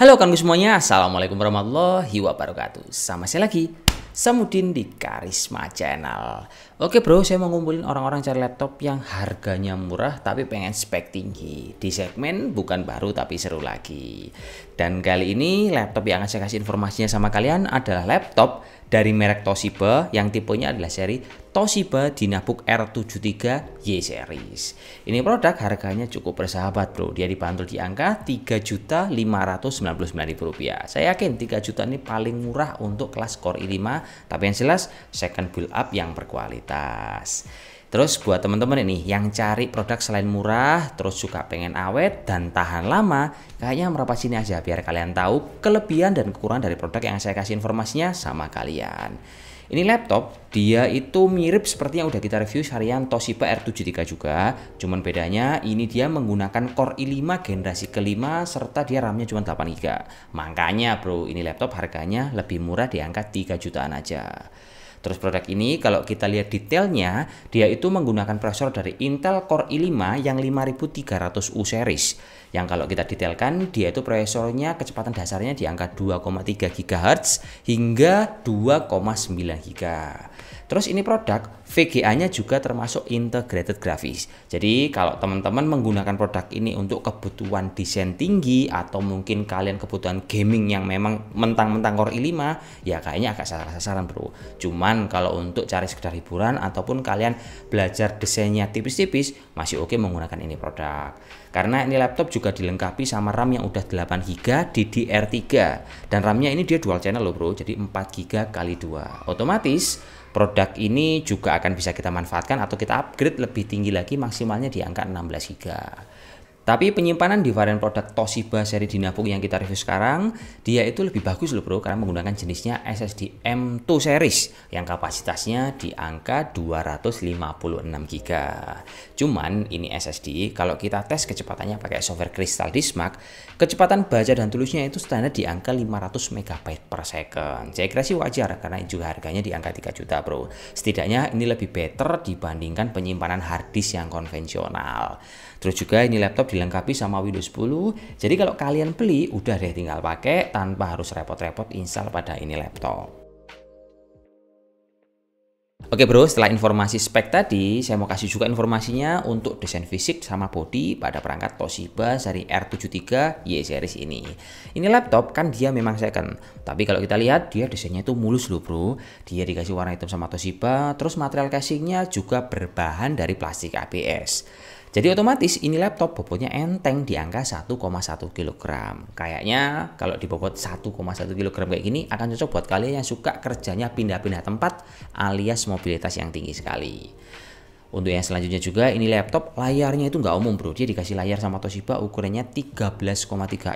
Halo kawan semuanya, Assalamualaikum warahmatullahi wabarakatuh. Sama saya lagi, Samudin di Karisma Channel. Oke bro, saya mau ngumpulin orang-orang cari laptop yang harganya murah tapi pengen spek tinggi. Di segmen bukan baru tapi seru lagi. Dan kali ini laptop yang akan saya kasih informasinya sama kalian adalah laptop dari merek Toshiba yang tipenya adalah seri Toshiba Dynabook R73 Y Series. Ini produk harganya cukup bersahabat bro. Dia dibanderol di angka Rp3.599.000. Saya yakin 3 juta ini paling murah untuk kelas Core i5, tapi yang jelas second build up yang berkualitas. Terus buat teman-teman ini yang cari produk selain murah, terus juga pengen awet dan tahan lama, kayaknya merapat sini aja biar kalian tahu kelebihan dan kekurangan dari produk yang saya kasih informasinya sama kalian. Ini laptop, dia itu mirip seperti yang udah kita review harian Toshiba R73 juga, cuman bedanya ini dia menggunakan Core i5 generasi kelima serta dia RAM-nya cuma 8GB. Makanya bro, ini laptop harganya lebih murah di angka 3 jutaan aja. Terus produk ini kalau kita lihat detailnya, dia itu menggunakan prosesor dari Intel Core i5 yang 5300U series. Yang kalau kita detailkan, dia itu prosesornya kecepatan dasarnya di angka 2,3 GHz hingga 2,9 GHz. Terus ini produk VGA-nya juga termasuk integrated graphics. Jadi kalau teman-teman menggunakan produk ini untuk kebutuhan desain tinggi atau mungkin kalian kebutuhan gaming yang memang mentang-mentang Core i5, ya kayaknya agak salah-sasaran bro. Cuman kalau untuk cari sekedar hiburan ataupun kalian belajar desainnya tipis-tipis, masih oke menggunakan ini produk. Karena ini laptop juga dilengkapi sama RAM yang udah 8GB DDR3. Dan RAM-nya ini dia dual channel loh bro, jadi 4GB x 2. Otomatis produk ini juga akan bisa kita manfaatkan atau kita upgrade lebih tinggi lagi, maksimalnya di angka 16GB. Tapi penyimpanan di varian produk Toshiba seri Dynabook yang kita review sekarang, dia itu lebih bagus loh bro, karena menggunakan jenisnya SSD M2 series yang kapasitasnya di angka 256GB. Cuman ini SSD, kalau kita tes kecepatannya pakai software Crystal Disk Mark, kecepatan baca dan tulisnya itu standar di angka 500 MB per second. Saya kira sih wajar karena juga harganya di angka 3 juta bro. Setidaknya ini lebih better dibandingkan penyimpanan hard disk yang konvensional. Terus juga ini laptop dilengkapi sama Windows 10. Jadi kalau kalian beli udah deh tinggal pakai tanpa harus repot-repot install pada ini laptop. Oke bro, setelah informasi spek tadi, saya mau kasih juga informasinya untuk desain fisik sama body pada perangkat Toshiba seri R73 Y series ini. Ini laptop kan dia memang second, tapi kalau kita lihat dia desainnya itu mulus loh bro. Dia dikasih warna hitam sama Toshiba, terus material casingnya juga berbahan dari plastik ABS. Jadi otomatis ini laptop bobotnya enteng di angka 1,1 kg. Kayaknya kalau di bobot 1,1 kg kayak gini akan cocok buat kalian yang suka kerjanya pindah-pindah tempat alias mobilitas yang tinggi sekali. Untuk yang selanjutnya juga ini laptop layarnya itu nggak umum bro. Dia dikasih layar sama Toshiba ukurannya 13,3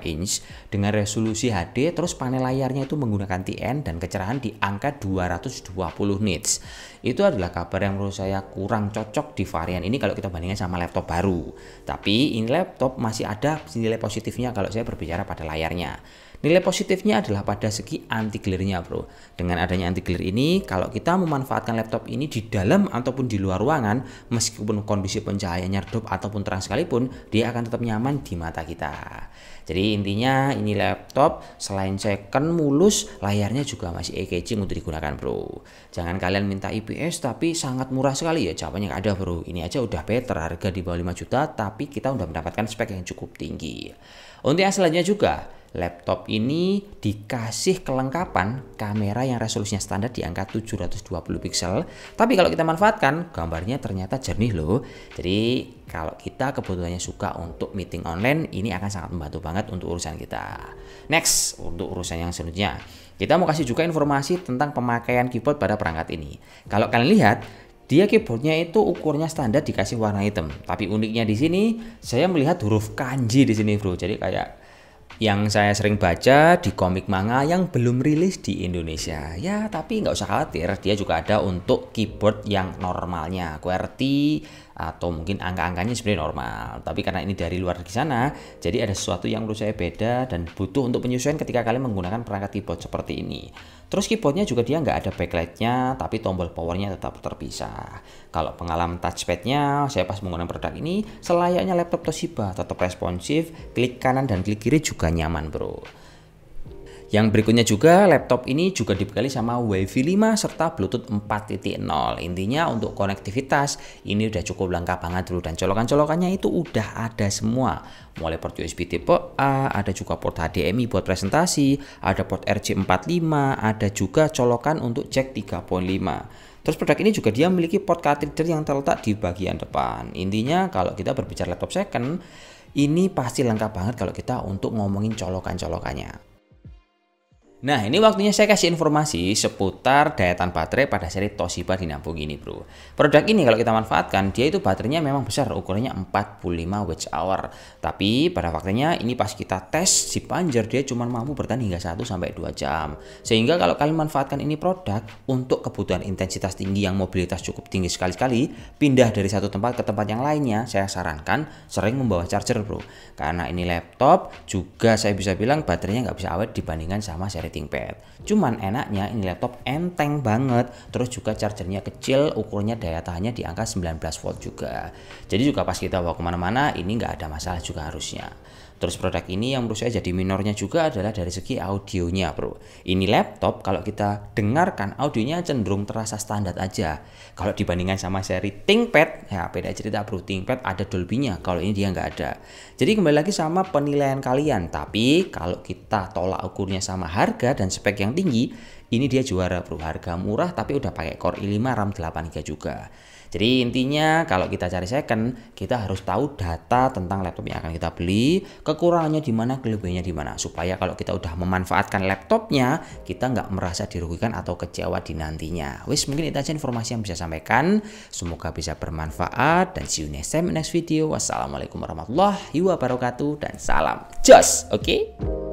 inch dengan resolusi HD, terus panel layarnya itu menggunakan TN dan kecerahan di angka 220 nits. Itu adalah kabar yang menurut saya kurang cocok di varian ini kalau kita bandingkan sama laptop baru. Tapi ini laptop masih ada nilai positifnya kalau saya berbicara pada layarnya. Nilai positifnya adalah pada segi anti glare-nya bro. Dengan adanya anti glare ini, kalau kita memanfaatkan laptop ini di dalam ataupun di luar ruangan, meskipun kondisi pencahayaannya redup ataupun terang sekalipun, dia akan tetap nyaman di mata kita. Jadi intinya ini laptop selain second mulus, layarnya juga masih eye-catching untuk digunakan bro. Jangan kalian minta IPS tapi sangat murah sekali ya, jawabannya nggak ada bro. Ini aja udah better, harga di bawah 5 juta tapi kita udah mendapatkan spek yang cukup tinggi. Untuk yang selanjutnya juga, laptop ini dikasih kelengkapan kamera yang resolusinya standar di angka 720 pixel. Tapi kalau kita manfaatkan, gambarnya ternyata jernih loh. Jadi kalau kita kebutuhannya suka untuk meeting online, ini akan sangat membantu banget untuk urusan kita. Next, untuk urusan yang selanjutnya, kita mau kasih juga informasi tentang pemakaian keyboard pada perangkat ini. Kalau kalian lihat, dia keyboardnya itu ukurnya standar dikasih warna hitam. Tapi uniknya di sini, saya melihat huruf kanji di sini bro. Jadi kayak yang saya sering baca di komik manga yang belum rilis di Indonesia. Ya, tapi nggak usah khawatir, dia juga ada untuk keyboard yang normalnya, QWERTY atau mungkin angka-angkanya sebenarnya normal. Tapi karena ini dari luar di sana, jadi ada sesuatu yang menurut saya beda dan butuh untuk penyesuaian ketika kalian menggunakan perangkat keyboard seperti ini. Terus keyboardnya juga dia nggak ada backlightnya, tapi tombol powernya tetap terpisah. Kalau pengalaman touchpadnya, saya pas menggunakan produk ini, selayaknya laptop Toshiba, tetap responsif, klik kanan dan klik kiri juga nyaman bro. Yang berikutnya juga, laptop ini juga dibekali sama Wi-Fi 5 serta Bluetooth 4.0. Intinya untuk konektivitas ini udah cukup lengkap banget dulu, dan colokan-colokannya itu udah ada semua. Mulai port USB tipe A, ada juga port HDMI buat presentasi, ada port RJ45, ada juga colokan untuk jack 3.5. Terus produk ini juga dia memiliki port cartridge yang terletak di bagian depan. Intinya kalau kita berbicara laptop second, ini pasti lengkap banget kalau kita untuk ngomongin colokan-colokannya. Nah, ini waktunya saya kasih informasi seputar daya tahan baterai pada seri Toshiba Dynavook ini, bro. Produk ini kalau kita manfaatkan, dia itu baterainya memang besar, ukurannya 45 Wh. Tapi pada faktanya ini pas kita tes si Panzer, dia cuma mampu bertahan hingga 1-2 jam. Sehingga kalau kalian manfaatkan ini produk untuk kebutuhan intensitas tinggi yang mobilitas cukup tinggi sekali-sekali, pindah dari satu tempat ke tempat yang lainnya, saya sarankan sering membawa charger, bro. Karena ini laptop, juga saya bisa bilang baterainya nggak bisa awet dibandingkan sama seri ThinkPad. Cuman enaknya ini laptop enteng banget, terus juga chargernya kecil, ukurnya daya tahannya di angka 19 volt juga. Jadi juga pas kita bawa kemana-mana ini nggak ada masalah juga harusnya. Terus produk ini yang menurut saya jadi minornya juga adalah dari segi audionya, bro. Ini laptop kalau kita dengarkan audionya cenderung terasa standar aja. Kalau dibandingkan sama seri ThinkPad, ya beda cerita, bro. ThinkPad ada Dolby-nya, kalau ini dia nggak ada. Jadi kembali lagi sama penilaian kalian. Tapi kalau kita tolak ukurnya sama harga dan spek yang tinggi, ini dia juara, bro. Harga murah tapi udah pakai Core i5 RAM 8GB juga. Jadi intinya kalau kita cari second, kita harus tahu data tentang laptop yang akan kita beli, kekurangannya di mana, kelebihannya di mana, supaya kalau kita udah memanfaatkan laptopnya, kita nggak merasa dirugikan atau kecewa di nantinya. Wis, mungkin itu aja informasi yang bisa sampaikan. Semoga bisa bermanfaat dan see you next time in next video. Wassalamualaikum warahmatullahi wabarakatuh dan salam jos, oke?